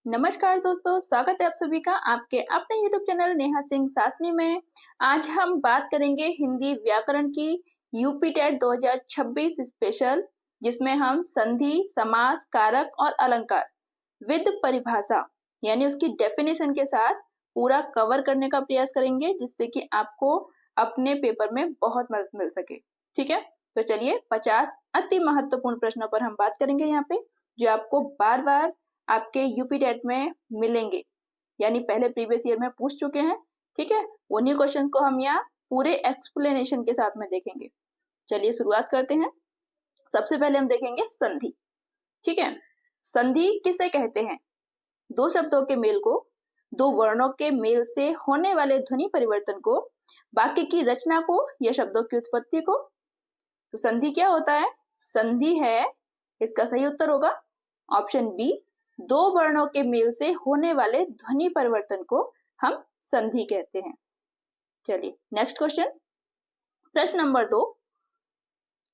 नमस्कार दोस्तों, स्वागत है आप सभी का आपके अपने YouTube चैनल नेहा सिंह सासनी में। आज हम बात करेंगे हिंदी व्याकरण की यूपी टेट 2026 स्पेशल, जिसमें हम संधि, समास, कारक और अलंकार विद परिभाषा यानी उसकी डेफिनेशन के साथ पूरा कवर करने का प्रयास करेंगे, जिससे कि आपको अपने पेपर में बहुत मदद मिल सके। ठीक है, तो चलिए 50 अति महत्वपूर्ण प्रश्नों पर हम बात करेंगे यहाँ पे, जो आपको बार बार आपके यूपी टेट में मिलेंगे, यानी पहले प्रीवियस ईयर में पूछ चुके हैं। ठीक है, उन्हीं क्वेश्चन को हम यहाँ पूरे एक्सप्लेनेशन के साथ में देखेंगे। चलिए शुरुआत करते हैं। सबसे पहले हम देखेंगे संधि। ठीक है, संधि किसे कहते हैं? दो शब्दों के मेल को, दो वर्णों के मेल से होने वाले ध्वनि परिवर्तन को, वाक्य की रचना को या शब्दों की उत्पत्ति को। तो संधि क्या होता है? संधि है, इसका सही उत्तर होगा ऑप्शन बी, दो वर्णों के मेल से होने वाले ध्वनि परिवर्तन को हम संधि कहते हैं। चलिए नेक्स्ट क्वेश्चन, प्रश्न नंबर 2,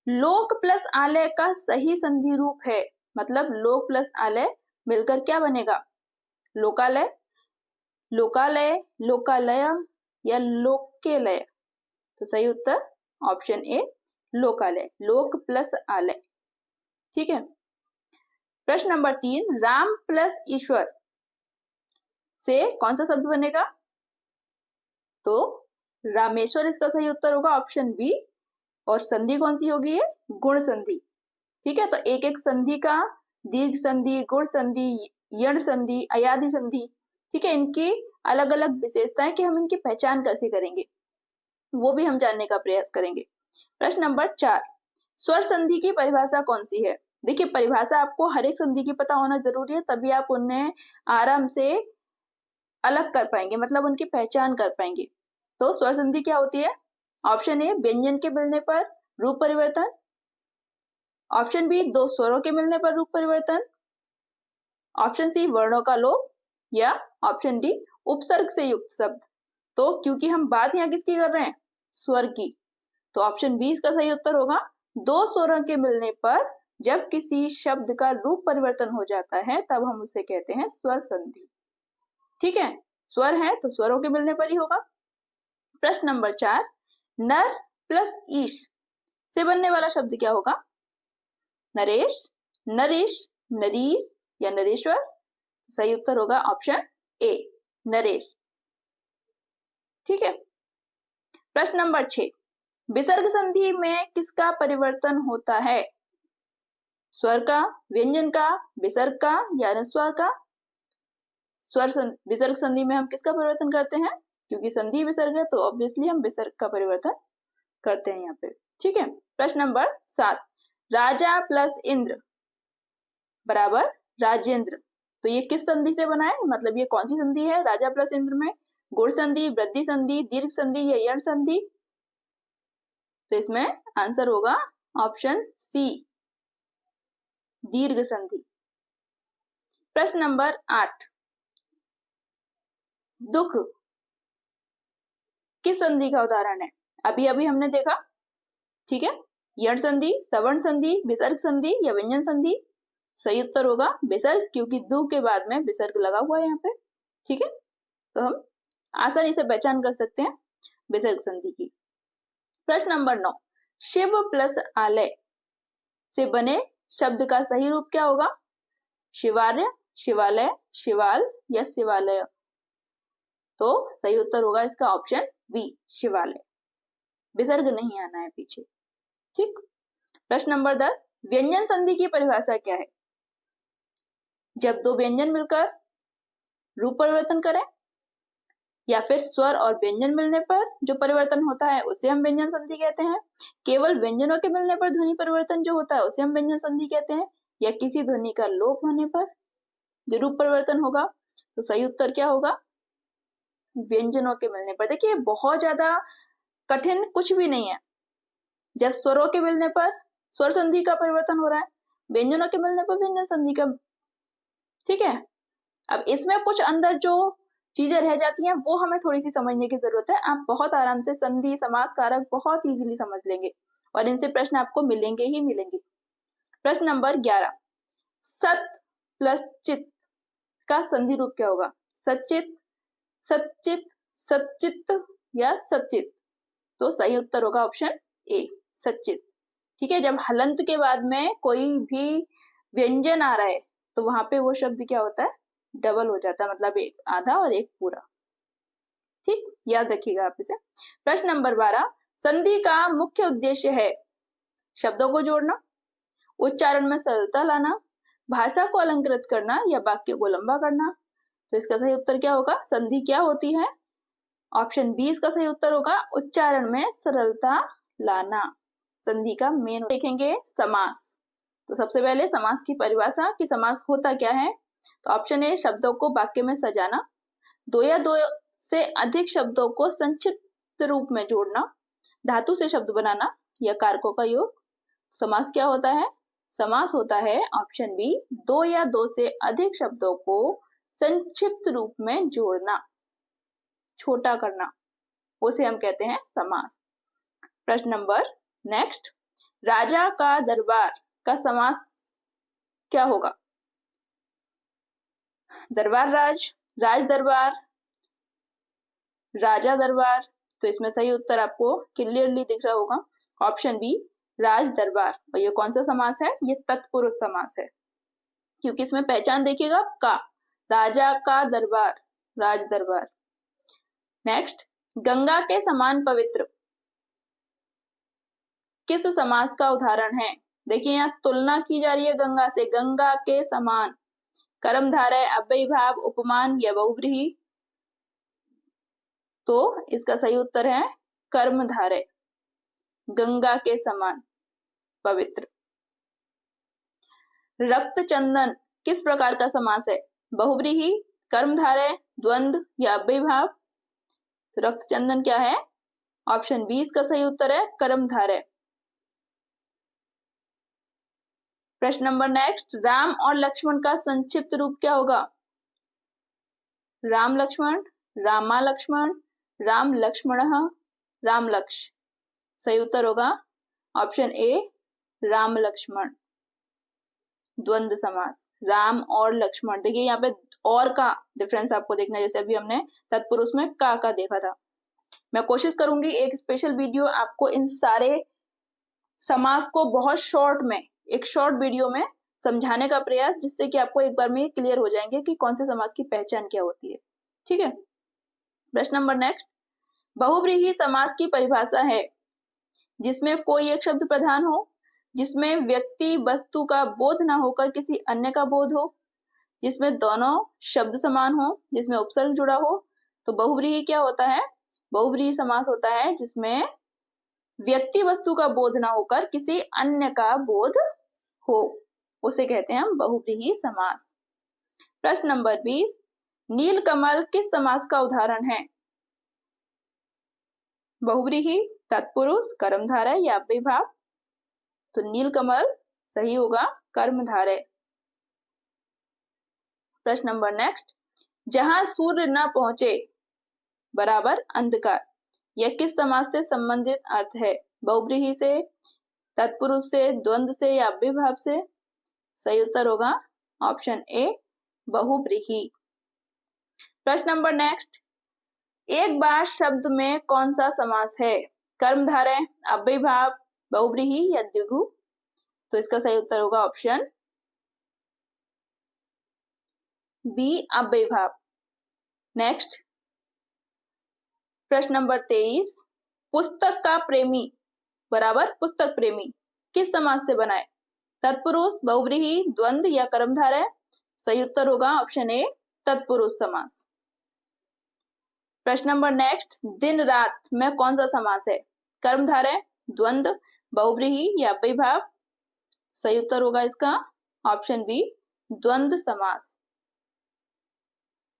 लोक प्लस आलय का सही संधि रूप है। मतलब लोक प्लस आलय मिलकर क्या बनेगा? लोकालय, लोकालय, लोकालय या लोकेलय। तो सही उत्तर ऑप्शन ए, लोकालय, लोक प्लस आलय। ठीक है, प्रश्न नंबर 3, राम प्लस ईश्वर से कौन सा शब्द बनेगा? तो रामेश्वर इसका सही उत्तर होगा ऑप्शन बी। और संधि कौन सी होगी? ये गुण संधि। ठीक है, तो एक एक संधि का दीर्घ संधि, गुण संधि, यण संधि, अयाधि संधि, ठीक है, इनकी अलग अलग विशेषताएं कि हम इनकी पहचान कैसे करेंगे वो भी हम जानने का प्रयास करेंगे। प्रश्न नंबर 4, स्वर संधि की परिभाषा कौन सी है? देखिए, परिभाषा आपको हर एक संधि की पता होना जरूरी है, तभी आप उन्हें आराम से अलग कर पाएंगे, मतलब उनकी पहचान कर पाएंगे। तो स्वर संधि क्या होती है? ऑप्शन ए, व्यंजन के मिलने पर रूप परिवर्तन। ऑप्शन बी, दो स्वरों के मिलने पर रूप परिवर्तन। ऑप्शन सी, वर्णों का लोप। या ऑप्शन डी, उपसर्ग से युक्त शब्द। तो क्योंकि हम बात यहाँ किसकी कर रहे हैं? स्वर की, तो ऑप्शन बी इसका सही उत्तर होगा। दो स्वरों के मिलने पर जब किसी शब्द का रूप परिवर्तन हो जाता है तब हम उसे कहते हैं स्वर संधि। ठीक है, स्वर है तो स्वरों के मिलने पर ही होगा। प्रश्न नंबर 4, नर प्लस ईश से बनने वाला शब्द क्या होगा? नरेश, नरेश, नरीश या नरेश्वर। सही उत्तर होगा ऑप्शन ए, नरेश। ठीक है, प्रश्न नंबर 6, विसर्ग संधि में किसका परिवर्तन होता है? स्वर का, व्यंजन का, विसर्ग का या अनुस्वार का? विसर्ग संधि में हम किसका परिवर्तन करते हैं? क्योंकि संधि विसर्ग है तो ऑब्वियसली हम विसर्ग का परिवर्तन करते हैं यहाँ पे। ठीक है, प्रश्न नंबर 7, राजा प्लस इंद्र बराबर राजेंद्र। तो ये किस संधि से बना है? मतलब ये कौन सी संधि है राजा प्लस इंद्र में? गुण संधि, वृद्धि संधि, दीर्घ संधि या यण संधि? तो इसमें आंसर होगा ऑप्शन सी, दीर्घ संधि। प्रश्न नंबर 8, दुख किस संधि का उदाहरण है? अभी अभी हमने देखा। ठीक है, यण संधि, सवर्ण संधि, विसर्ग संधि या व्यंजन संधि। सही उत्तर होगा विसर्ग, क्योंकि दु के बाद में विसर्ग लगा हुआ है यहाँ पे। ठीक है, तो हम आसानी से पहचान कर सकते हैं विसर्ग संधि की। प्रश्न नंबर 9, शिव प्लस आलय से बने शब्द का सही रूप क्या होगा? शिवार्य, शिवालय, शिवाल या शिवालय। तो सही उत्तर होगा इसका ऑप्शन बी, शिवालय, विसर्ग नहीं आना है पीछे। ठीक, प्रश्न नंबर 10, व्यंजन संधि की परिभाषा क्या है? जब दो व्यंजन मिलकर रूप परिवर्तन करें, या फिर स्वर और व्यंजन मिलने पर जो परिवर्तन होता है उसे हम व्यंजन संधि कहते हैं। केवल व्यंजनों के मिलने पर ध्वनि परिवर्तन जो होता है उसे हम व्यंजन संधि कहते हैं, या किसी ध्वनि का लोप होने पर जो रूप परिवर्तन होगा। तो सही उत्तर क्या होगा? व्यंजनों के मिलने पर। देखिए, बहुत ज्यादा कठिन कुछ भी नहीं है। जब स्वरों के मिलने पर स्वर संधि का परिवर्तन हो रहा है, व्यंजनों के मिलने पर व्यंजन संधि का। ठीक है, अब इसमें कुछ अंदर जो चीजें रह जाती हैं वो हमें थोड़ी सी समझने की जरूरत है। आप बहुत आराम से संधि, समास, कारक बहुत इजीली समझ लेंगे और इनसे प्रश्न आपको मिलेंगे ही मिलेंगे। प्रश्न नंबर 11, सत प्लस चित का संधि रूप क्या होगा? सचित, सचित, सचित या सचित? तो सही उत्तर होगा ऑप्शन ए, सचित। ठीक है, जब हलंत के बाद में कोई भी व्यंजन आ रहा है तो वहां पे वो शब्द क्या होता है? डबल हो जाता है, मतलब एक आधा और एक पूरा। ठीक, याद रखिएगा आप इसे। प्रश्न नंबर 12, संधि का मुख्य उद्देश्य है शब्दों को जोड़ना, उच्चारण में सरलता लाना, भाषा को अलंकृत करना या वाक्य को लंबा करना। तो इसका सही उत्तर क्या होगा? संधि क्या होती है? ऑप्शन बी इसका सही उत्तर होगा, उच्चारण में सरलता लाना। संधि का मेन देखेंगे समास। तो सबसे पहले समास की परिभाषा कि समास होता क्या है। तो ऑप्शन ए, शब्दों को वाक्य में सजाना, दो या दो से अधिक शब्दों को संक्षिप्त रूप में जोड़ना, धातु से शब्द बनाना या कारकों का योग। समास क्या होता है? समास होता है ऑप्शन बी, दो या दो से अधिक शब्दों को संक्षिप्त रूप में जोड़ना, छोटा करना, उसे हम कहते हैं समास। प्रश्न नंबर नेक्स्ट, राजा का दरबार का समास क्या होगा? दरबार राज, राज दरबार, राजा दरबार। तो इसमें सही उत्तर आपको क्लियरली दिख रहा होगा, ऑप्शन बी, राज दरबार। और ये कौन सा समास है? ये तत्पुरुष समास है, क्योंकि इसमें पहचान देखिएगा का, राजा का दरबार, राज दरबार। नेक्स्ट, गंगा के समान पवित्र किस समास का उदाहरण है? देखिए यहाँ तुलना की जा रही है गंगा से, गंगा के समान, कर्मधारय, अव्ययीभाव, उपमान या बहुव्रीहि। तो इसका सही उत्तर है कर्मधारय, गंगा के समान पवित्र। रक्त चंदन किस प्रकार का समास है? बहुव्रीहि, कर्मधारय, द्वंद्व या अव्ययीभाव। तो रक्त चंदन क्या है? ऑप्शन बी इसका सही उत्तर है कर्मधारय। प्रश्न नंबर नेक्स्ट, राम और लक्ष्मण का संक्षिप्त रूप क्या होगा? राम लक्ष्मण, रामा लक्ष्मण, राम लक्ष्मणः, राम लक्ष्य। सही उत्तर होगा ऑप्शन ए, राम लक्ष्मण। द्वंद्व समास, राम और लक्ष्मण। देखिए यहाँ पे और का डिफरेंस आपको देखना है, जैसे अभी हमने तत्पुरुष में का देखा था। मैं कोशिश करूंगी एक स्पेशल वीडियो आपको इन सारे समास को बहुत शॉर्ट में, एक शॉर्ट वीडियो में समझाने का प्रयास, जिससे कि आपको एक बार में क्लियर हो जाएंगे कि कौन से समास की पहचान क्या होती है। ठीक है, प्रश्न नंबर नेक्स्ट, बहुव्रीहि समास की परिभाषा है जिसमें कोई एक शब्द प्रधान हो, जिसमें व्यक्ति वस्तु का बोध न होकर किसी अन्य का बोध हो, जिसमें दोनों शब्द समान हो, जिसमें उपसर्ग जुड़ा हो। तो बहुव्रीहि क्या होता है? बहुव्रीहि समास होता है जिसमें व्यक्ति वस्तु का बोध न होकर किसी अन्य का बोध हो, उसे कहते हैं हम बहुव्रीहि समास। प्रश्न नंबर 20, नीलकमल किस समास का उदाहरण है? बहुव्रीहि, तत्पुरुष, कर्मधारय या अव्ययीभाव। तो नीलकमल सही होगा कर्मधारय। प्रश्न नंबर नेक्स्ट, जहां सूर्य न पहुंचे बराबर अंधकार, यह किस समास से संबंधित अर्थ है? बहुव्रीहि से, तत्पुरुष से, द्वंद्व से या अव्ययीभाव से। सही उत्तर होगा ऑप्शन ए, बहुव्रीहि। प्रश्न नंबर नेक्स्ट, एक बार शब्द में कौन सा समास है? कर्मधारय, अव्ययीभाव, बहुव्रीहि या द्विगु। तो इसका सही उत्तर होगा ऑप्शन बी, अव्ययीभाव। नेक्स्ट, प्रश्न नंबर 23, पुस्तक का प्रेमी बराबर पुस्तक प्रेमी किस समास से बना है? तत्पुरुष, बहुव्रीहि, द्वंद्व या कर्मधारय। सही उत्तर होगा ऑप्शन ए, तत्पुरुष समास। प्रश्न नंबर नेक्स्ट, दिन रात में कौन सा समास है? कर्मधारय, द्वंद्व, बहुव्रीहि या अव्ययीभाव। सही उत्तर होगा इसका ऑप्शन बी, द्वंद्व समास।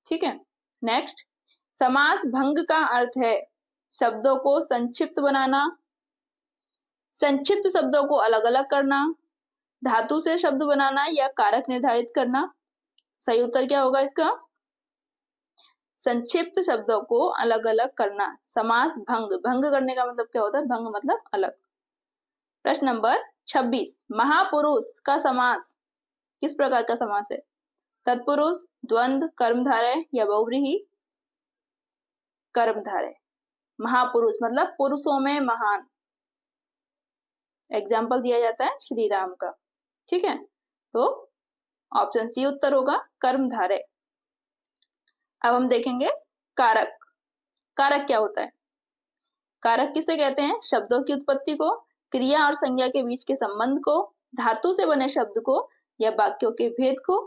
ठीक है, नेक्स्ट, समास भंग का अर्थ है शब्दों को संक्षिप्त बनाना, संक्षिप्त शब्दों को अलग अलग करना, धातु से शब्द बनाना या कारक निर्धारित करना। सही उत्तर क्या होगा इसका? संक्षिप्त शब्दों को अलग अलग करना। समास भंग, भंग करने का मतलब क्या होता है? भंग मतलब अलग। प्रश्न नंबर 26, महापुरुष का समास किस प्रकार का समास है? तत्पुरुष, द्वंद्व, कर्मधारय या बहुव्रीहि? कर्मधारय। महापुरुष मतलब पुरुषों में महान, एग्जाम्पल दिया जाता है श्री राम का। ठीक है, तो ऑप्शन सी उत्तर होगा, कर्मधारय। अब हम देखेंगे कारक। कारक क्या होता है? कारक किसे कहते हैं? शब्दों की उत्पत्ति को, क्रिया और संज्ञा के बीच के संबंध को, धातु से बने शब्द को या वाक्यों के भेद को।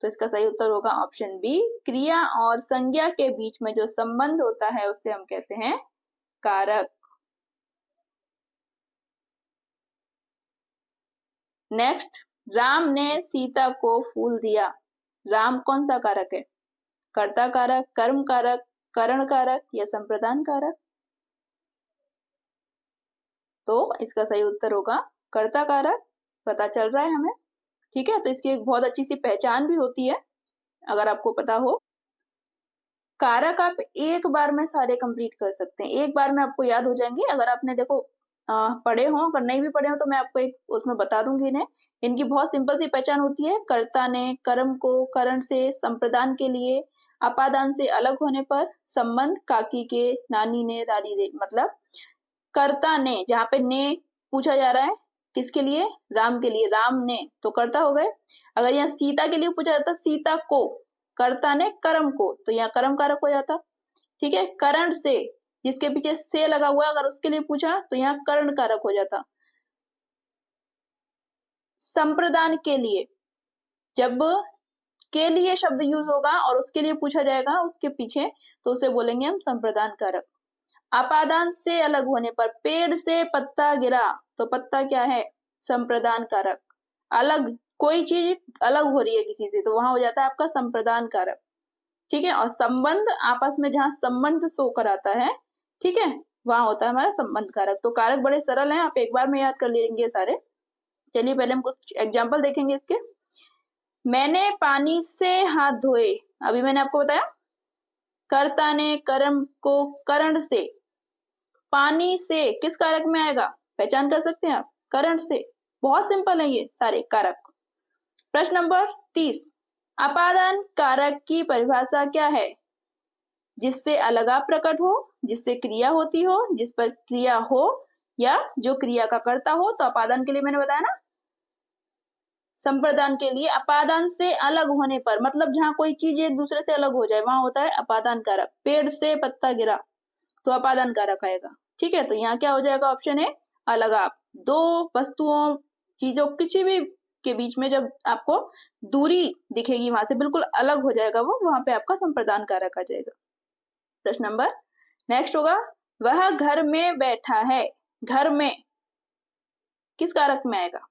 तो इसका सही उत्तर होगा ऑप्शन बी, क्रिया और संज्ञा के बीच में जो संबंध होता है उसे हम कहते हैं कारक। नेक्स्ट, राम ने सीता को फूल दिया। राम कौन सा कारक है? कर्ता कारक, कर्म कारक, करण कारक या संप्रदान कारक? तो इसका सही उत्तर होगा कर्ता कारक। पता चल रहा है हमें? ठीक है, तो इसकी एक बहुत अच्छी सी पहचान भी होती है अगर आपको पता हो। कारक आप एक बार में सारे कंप्लीट कर सकते हैं, एक बार में आपको याद हो जाएंगे। अगर आपने देखो पढ़े हो, अगर नहीं भी पढ़े हो तो मैं आपको एक उसमें बता दूंगी इन्हें। इनकी बहुत सिंपल सी पहचान होती है। कर्ता ने, कर्म को, करण से, संप्रदान के लिए, अपादान से अलग होने पर, संबंध, काकी के, नानी ने, दादी ने। मतलब कर्ता ने, जहाँ पे ने पूछा जा रहा है किसके लिए? राम के लिए, राम ने तो कर्ता हो गए। अगर यहाँ सीता के लिए पूछा जाता सीता को, कर्ता ने कर्म को, तो यहाँ कर्म कारक हो जाता। ठीक है, करण से, जिसके पीछे से लगा हुआ, अगर उसके लिए पूछा तो यहाँ कर्ण कारक हो जाता। संप्रदान के लिए, जब के लिए शब्द यूज होगा और उसके लिए पूछा जाएगा उसके पीछे, तो उसे बोलेंगे हम संप्रदान कारक। अपादान से अलग होने पर, पेड़ से पत्ता गिरा तो पत्ता क्या है? संप्रदान कारक। अलग, कोई चीज अलग हो रही है किसी से, तो वहां हो जाता है आपका संप्रदान कारक। ठीक है, और संबंध, आपस में जहां संबंध शो कराता है, ठीक है, वहां होता है हमारा संबंध कारक। तो कारक बड़े सरल हैं, आप एक बार में याद कर लेंगे सारे। चलिए पहले हम कुछ एग्जाम्पल देखेंगे इसके। मैंने पानी से हाथ धोए, अभी मैंने आपको बताया कर्ता ने कर्म को करण से, पानी से किस कारक में आएगा? पहचान कर सकते हैं आप? करण से। बहुत सिंपल है ये सारे कारक। प्रश्न नंबर 30, अपादान कारक की परिभाषा क्या है? जिससे अलगाव प्रकट हो, जिससे क्रिया होती हो, जिस पर क्रिया हो, या जो क्रिया का कर्ता हो। तो अपादान के लिए मैंने बताया ना, संप्रदान के लिए अपादान से अलग होने पर, मतलब जहां कोई चीज एक दूसरे से अलग हो जाए, वहां होता है अपादान कारक। पेड़ से पत्ता गिरा तो अपादान कारक आएगा। ठीक है, तो यहाँ क्या हो जाएगा? ऑप्शन है अलगाव। दो वस्तुओं, चीजों, किसी भी के बीच में जब आपको दूरी दिखेगी, वहां से बिल्कुल अलग हो जाएगा वो, वहां पे आपका संप्रदान कारक आ जाएगा। प्रश्न नंबर नेक्स्ट होगा, वह घर में बैठा है। घर में किस कारक में आएगा?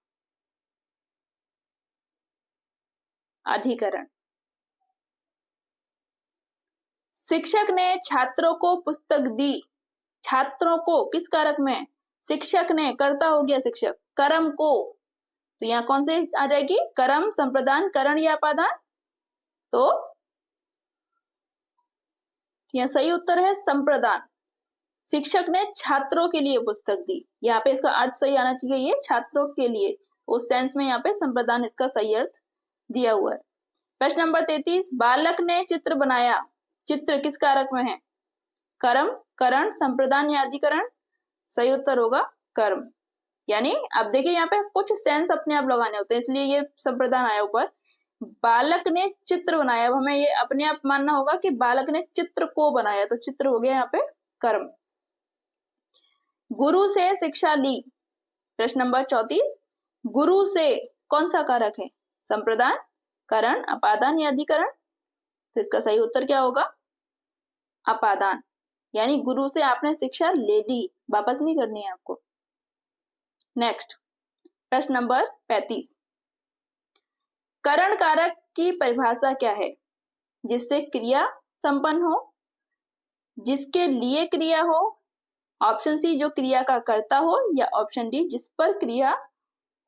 अधिकरण। शिक्षक ने छात्रों को पुस्तक दी। छात्रों को किस कारक में? शिक्षक ने, कर्ता हो गया शिक्षक। कर्म को, तो यहाँ कौन से आ जाएगी? कर्म, संप्रदान, करण या अपादान? तो यहाँ सही उत्तर है संप्रदान। शिक्षक ने छात्रों के लिए पुस्तक दी, यहाँ पे इसका अर्थ सही आना चाहिए, ये छात्रों के लिए, उस सेंस में यहाँ पे संप्रदान इसका सही अर्थ दिया हुआ है। प्रश्न नंबर 33, बालक ने चित्र बनाया। चित्र किस कारक में है? कर्म, करण, संप्रदान या अधिकरण? सही उत्तर होगा कर्म। यानी अब देखिए यहाँ पे कुछ सेंस अपने आप लगाने होते हैं, इसलिए ये संप्रदान आया ऊपर। बालक ने चित्र बनाया, अब हमें ये अपने आप मानना होगा कि बालक ने चित्र को बनाया, तो चित्र हो गया यहाँ पे कर्म। गुरु से शिक्षा ली। प्रश्न नंबर 34, गुरु से कौन सा कारक है? संप्रदान, करण, अपादान या अधिकरण? तो इसका सही उत्तर क्या होगा? अपादान। यानी गुरु से आपने शिक्षा ले ली, वापस नहीं करनी है आपको। नेक्स्ट, प्रश्न नंबर 35, करण कारक की परिभाषा क्या है? जिससे क्रिया संपन्न हो, जिसके लिए क्रिया हो, ऑप्शन सी जो क्रिया का कर्ता हो, या ऑप्शन डी जिस पर क्रिया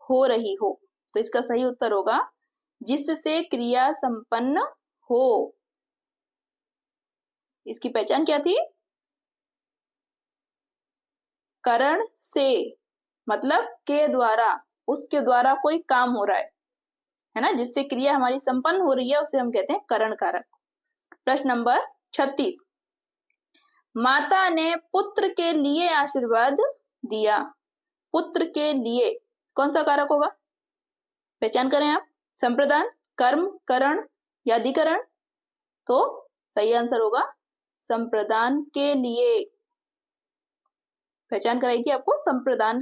हो रही हो। तो इसका सही उत्तर होगा जिससे क्रिया संपन्न हो। इसकी पहचान क्या थी? करण से मतलब के द्वारा, उसके द्वारा कोई काम हो रहा है है ना, जिससे क्रिया हमारी संपन्न हो रही है उसे हम कहते हैं करण कारक। प्रश्न नंबर 36, माता ने पुत्र के लिए आशीर्वाद दिया। पुत्र के लिए कौन सा कारक होगा, पहचान करें आप। संप्रदान, कर्म, करण या अधिकरण। तो सही आंसर होगा संप्रदान के लिए। पहचान कराई थी आपको, संप्रदान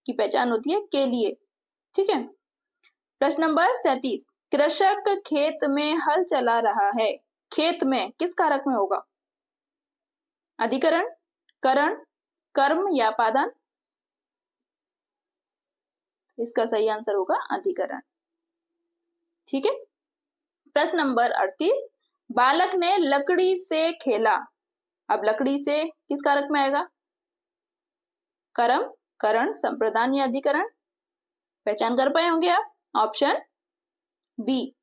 की पहचान होती है के लिए। ठीक है। प्रश्न नंबर 37, कृषक खेत में हल चला रहा है। खेत में किस कारक में होगा, अधिकरण, करण, कर्म या अपादान। इसका सही आंसर होगा अधिकरण। ठीक है। प्रश्न नंबर 38, बालक ने लकड़ी से खेला। अब लकड़ी से किस कारक में आएगा, कर्म, करण, संप्रदान या अधिकरण। पहचान कर पाए होंगे आप। ऑप्शन बी,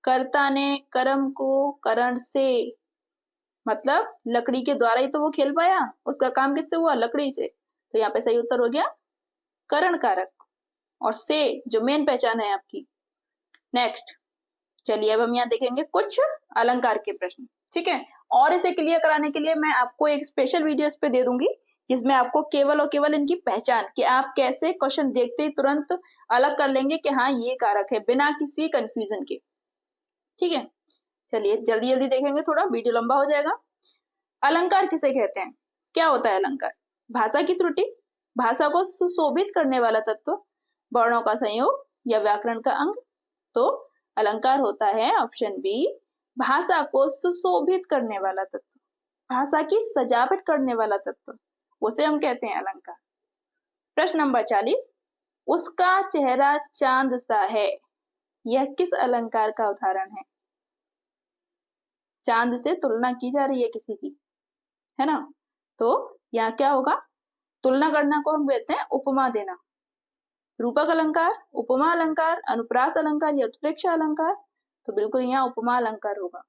कर्ता ने कर्म को करण से, मतलब लकड़ी के द्वारा ही तो वो खेल पाया, उसका काम किससे हुआ, लकड़ी से। तो यहाँ पे सही उत्तर हो गया करण कारक, और से जो मेन पहचान है आपकी। नेक्स्ट, चलिए अब हम यहाँ देखेंगे कुछ अलंकार के प्रश्न। ठीक है। और इसे क्लियर कराने के लिए मैं आपको एक स्पेशल वीडियो इस पे दे दूंगी, जिसमें आपको केवल और केवल इनकी पहचान, कि आप कैसे क्वेश्चन देखते ही तुरंत अलग कर लेंगे कि हाँ ये कारक है, बिना किसी कंफ्यूजन के। ठीक है। चलिए जल्दी जल्दी देखेंगे, थोड़ा वीडियो लंबा हो जाएगा। अलंकार किसे कहते हैं, क्या होता है अलंकार, भाषा की त्रुटि, भाषा को सुशोभित करने वाला तत्व, वर्णों का संयोग या व्याकरण का अंग। तो अलंकार होता है ऑप्शन बी, भाषा को सुशोभित करने वाला तत्व, भाषा की सजावट करने वाला तत्व, उसे हम कहते हैं अलंकार। प्रश्न नंबर 40, उसका चेहरा चांद सा है। यह किस अलंकार का उदाहरण है, चांद से तुलना की जा रही है किसी की, है ना। तो यहाँ क्या होगा, तुलना करना को हम कहते हैं उपमा देना। रूपक अलंकार, उपमा अलंकार, अनुप्रास अलंकार या उत्प्रेक्षा अलंकार। तो बिल्कुल यहाँ उपमा अलंकार होगा।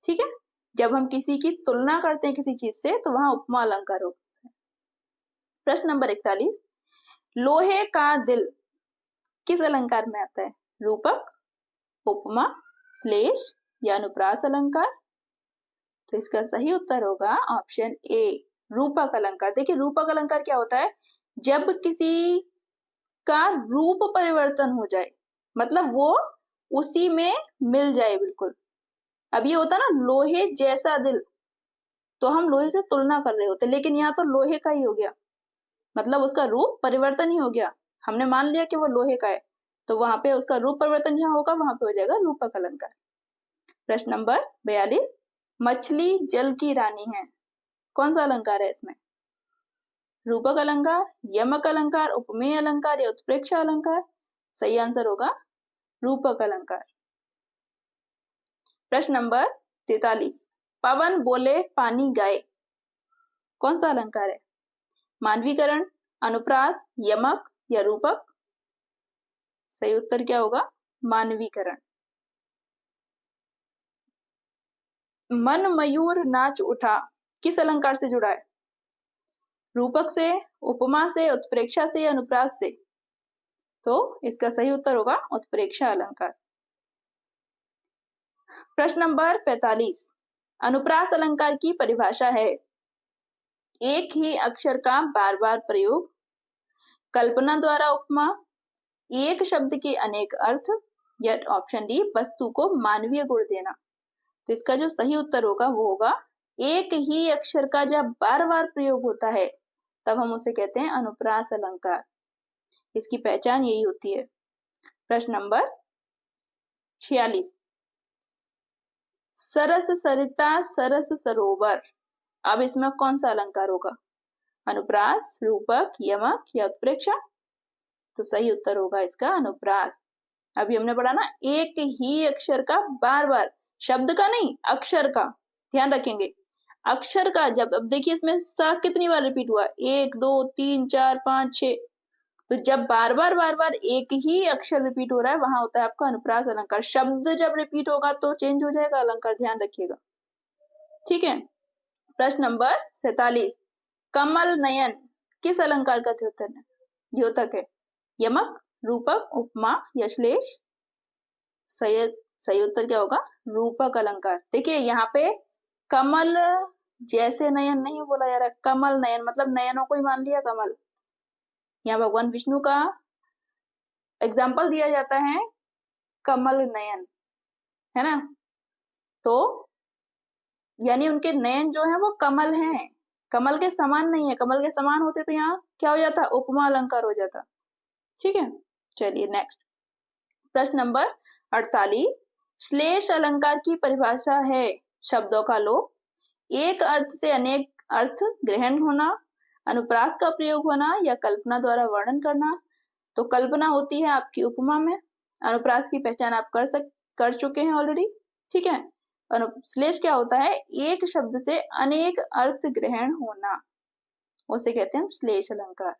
ठीक है। जब हम किसी की तुलना करते हैं किसी चीज से तो वहां उपमा अलंकार होगा। प्रश्न नंबर 41, लोहे का दिल किस अलंकार में आता है, रूपक, उपमा, श्लेष या अनुप्रास अलंकार। तो इसका सही उत्तर होगा ऑप्शन ए, रूपक अलंकार। देखिए रूपक अलंकार क्या होता है, जब किसी का रूप परिवर्तन हो जाए, मतलब वो उसी में मिल जाए बिल्कुल। अब ये होता ना लोहे जैसा दिल, तो हम लोहे से तुलना कर रहे होते, लेकिन यहाँ तो लोहे का ही हो गया, मतलब उसका रूप परिवर्तन ही हो गया, हमने मान लिया कि वो लोहे का है, तो वहां पे उसका रूप परिवर्तन जहां होगा वहां पे हो जाएगा रूपक अलंकार। प्रश्न नंबर 42, मछली जल की रानी है। कौन सा अलंकार है इसमें, रूपक अलंकार, यमक अलंकार, उपमेय अलंकार या उत्प्रेक्षा अलंकार। सही आंसर होगा रूपक अलंकार। प्रश्न नंबर 43, पवन बोले पानी गाए। कौन सा अलंकार है, मानवीकरण, अनुप्रास, यमक या रूपक। सही उत्तर क्या होगा, मानवीकरण। मन मयूर नाच उठा किस अलंकार से जुड़ा है, रूपक से, उपमा से, उत्प्रेक्षा से या अनुप्रास से। तो इसका सही उत्तर होगा उत्प्रेक्षा अलंकार। प्रश्न नंबर 45, अनुप्रास अलंकार की परिभाषा है, एक ही अक्षर का बार बार प्रयोग, कल्पना द्वारा उपमा, एक शब्द के अनेक अर्थ, या ऑप्शन डी वस्तु को मानवीय गुण देना। तो इसका जो सही उत्तर होगा वो होगा एक ही अक्षर का जब बार बार प्रयोग होता है तब हम उसे कहते हैं अनुप्रास अलंकार। इसकी पहचान यही होती है। प्रश्न नंबर 46, सरस सरिता सरस सरोवर। अब इसमें कौन सा अलंकार होगा, अनुप्रास, रूपक, यमक या उत्प्रेक्षा। तो सही उत्तर होगा इसका अनुप्रास। अभी हमने पढ़ा ना, एक ही अक्षर का बार बार, शब्द का नहीं अक्षर का, ध्यान रखेंगे अक्षर का। जब अब देखिए इसमें सा कितनी बार रिपीट हुआ, 1 2 3 4 5 6, तो जब बार बार एक ही अक्षर रिपीट हो रहा है वहां होता है आपका अनुप्रास अलंकार। शब्द जब रिपीट होगा तो चेंज हो जाएगा अलंकार, ध्यान रखिएगा। ठीक है। प्रश्न नंबर 47, कमल नयन किस अलंकार का द्योतक है, यमक, रूपक, उपमा या श्लेष? सही उत्तर क्या होगा? रूपक अलंकार। देखिए यहाँ पे कमल जैसे नयन नहीं बोला जा रहा, कमल नयन मतलब नयनों को ही मान लिया कमल। यहाँ भगवान विष्णु का एग्जाम्पल दिया जाता है कमल नयन, है ना? तो यानी उनके नयन जो है वो कमल हैं, कमल के समान नहीं है। कमल के समान होते तो यहाँ क्या हो जाता? उपमा अलंकार हो जाता। ठीक है, चलिए नेक्स्ट प्रश्न नंबर 48। श्लेष अलंकार की परिभाषा है शब्दों का लोप, एक अर्थ से अनेक अर्थ ग्रहण होना, अनुप्रास का प्रयोग होना या कल्पना द्वारा वर्णन करना। तो कल्पना होती है आपकी उपमा में, अनुप्रास की पहचान आप कर चुके हैं ऑलरेडी। ठीक है, श्लेष क्या होता है? एक शब्द से अनेक अर्थ ग्रहण होना, उसे कहते हैं श्लेष अलंकार।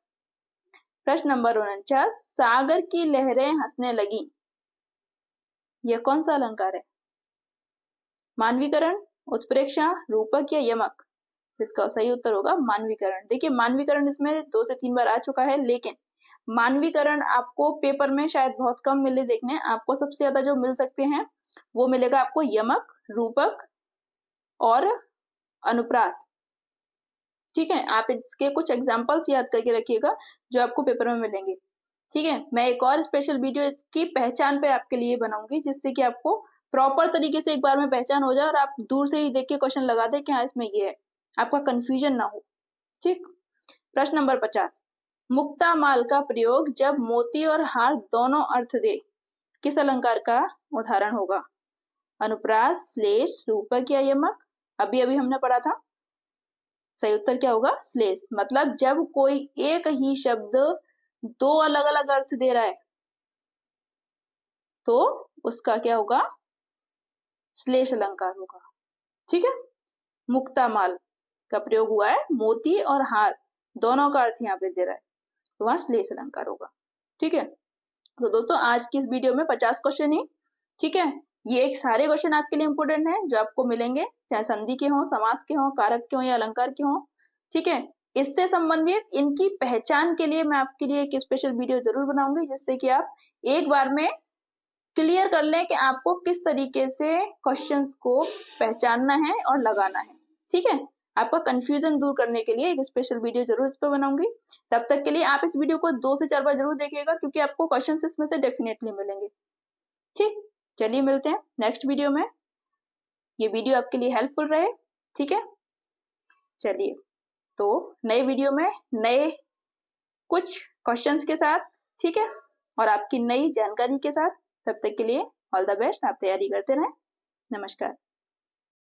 प्रश्न नंबर 49। सागर की लहरें हंसने लगी, यह कौन सा अलंकार है? मानवीकरण, उत्प्रेक्षा, रूपक या यमक? जिसका सही उत्तर होगा मानवीकरण। देखिए मानवीकरण इसमें 2 से 3 बार आ चुका है, लेकिन मानवीकरण आपको पेपर में शायद बहुत कम मिले देखने। आपको सबसे ज्यादा जो मिल सकते हैं वो मिलेगा आपको यमक, रूपक और अनुप्रास। ठीक है, आप इसके कुछ एग्जाम्पल्स याद करके रखिएगा जो आपको पेपर में मिलेंगे। ठीक है, मैं एक और स्पेशल वीडियो इसकी पहचान पे आपके लिए बनाऊंगी, जिससे कि आपको प्रॉपर तरीके से एक बार में पहचान हो जाए और आप दूर से ही देख के क्वेश्चन लगा दे कि हाँ इसमें ये है, आपका कंफ्यूजन ना हो। ठीक, प्रश्न नंबर 50। मुक्ता माल का प्रयोग जब मोती और हार दोनों अर्थ दे, किस अलंकार का उदाहरण होगा? अनुप्रास, श्लेष, रूपक या यमक? अभी अभी हमने पढ़ा था, सही उत्तर क्या होगा? श्लेष। मतलब जब कोई एक ही शब्द 2 अलग अलग अर्थ दे रहा है तो उसका क्या होगा? श्लेष अलंकार होगा। ठीक है, मुक्ता माल का प्रयोग हुआ है, मोती और हार दोनों का अर्थ यहाँ पे दे रहा है, तो वहां श्लेष अलंकार होगा। ठीक है, तो दोस्तों आज की इस वीडियो में 50 क्वेश्चन ही। ठीक है, ये एक सारे क्वेश्चन आपके लिए इंपोर्टेंट है जो आपको मिलेंगे, चाहे संधि के हों, समास के हों, कारक के हों या अलंकार के हों। ठीक है, इससे संबंधित इनकी पहचान के लिए मैं आपके लिए एक स्पेशल वीडियो जरूर बनाऊंगी, जिससे कि आप एक बार में क्लियर कर लें कि आपको किस तरीके से क्वेश्चंस को पहचानना है और लगाना है। ठीक है, आपका कंफ्यूजन दूर करने के लिए एक स्पेशल वीडियो जरूर इस पर बनाऊंगी। तब तक के लिए आप इस वीडियो को 2 से 4 बार जरूर देखिएगा, क्योंकि आपको क्वेश्चंस इसमें से डेफिनेटली मिलेंगे। ठीक, चलिए मिलते हैं नेक्स्ट वीडियो में। ये वीडियो आपके लिए हेल्पफुल रहे। ठीक है, चलिए तो नए वीडियो में नए कुछ क्वेश्चंस के साथ, ठीक है, और आपकी नई जानकारी के साथ। तब तक के लिए ऑल द बेस्ट, आप तैयारी करते रहें। नमस्कार।